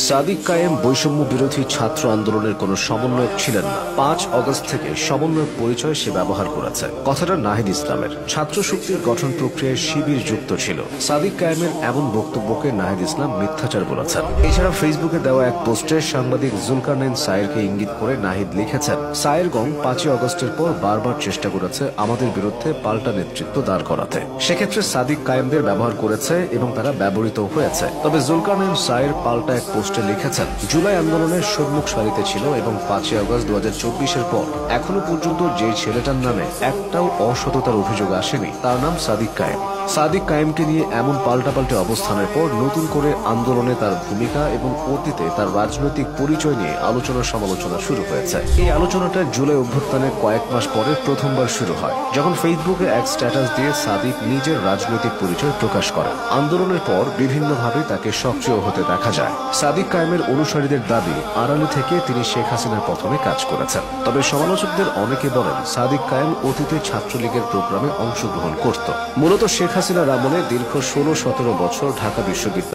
সাদিক কায়েম বৈষম্য বিরোধী ছাত্র আন্দোলনের কোনো সমন্বয়ক ছিলেন না। 5 অগস্ট থেকে সমন্বয়ক পরিচয় সে ব্যবহার করেছে। কথাটা নাহিদ ইসলামের। ছাত্র শক্তির গঠন প্রক্রিয়ায় শিবির যুক্ত ছিল। সাদিক কায়েমের এমন বক্তব্যকে নাহিদ ইসলাম মিথ্যাচার বলেছেন। এছাড়া ফেসবুকে দেওয়া এক পোস্টে সাংবাদিক জুলকারনাইন সায়েরকে ইঙ্গিত করে নাহিদ লিখেছেন, সায়েরগং 5 অগস্টের পর বারবার চেষ্টা করেছে আমাদের বিরুদ্ধে পাল্টা নেতৃত্ব দাঁড় করাতে। সেক্ষেত্রে সাদিক কায়েমদের ব্যবহার করেছে এবং তারা ব্যবহৃত হয়েছে। তবে জুলকারনাইন সায়ের পাল্টা এক পোস্টে লিখেছেন, জুলাই আন্দোলনের সম্মুখ সারিতে ছিল এবং 5 অগস্ট 2024-এর পর এখনো পর্যন্ত যে ছেলেটার নামে একটাও অসততার অভিযোগ আসেনি তার নাম সাদিক কায়েম। সাদিক কায়েমকে নিয়ে এমন পাল্টাপাল্টে অবস্থানের পর নতুন করে আন্দোলনে তার ভূমিকা এবং অতীতে তার রাজনৈতিক পরিচয় নিয়ে আলোচনা সমালোচনা শুরু হয়েছে। এই আলোচনাটা জুলাই অভ্যুত্থানের কয়েক মাস পরে প্রথমবার শুরু হয়, যখন ফেসবুকে এক স্ট্যাটাস দিয়ে সাদিক নিজের রাজনৈতিক পরিচয় প্রকাশ করে। আন্দোলনের পর বিভিন্নভাবে তাকে সক্রিয় হতে দেখা যায়। সাদিক কায়েমের অনুসারীদের দাবি, আড়ালে থেকে তিনি শেখ হাসিনার পতনে কাজ করেছেন। তবে সমালোচকদের অনেকে বলেন, সাদিক কায়েম অতীতে ছাত্রলীগের প্রোগ্রামে অংশগ্রহণ করত। মূলত শেখ হাসিনার আমলে দীর্ঘ 16-17 বছর ঢাকা বিশ্ববিদ্যালয়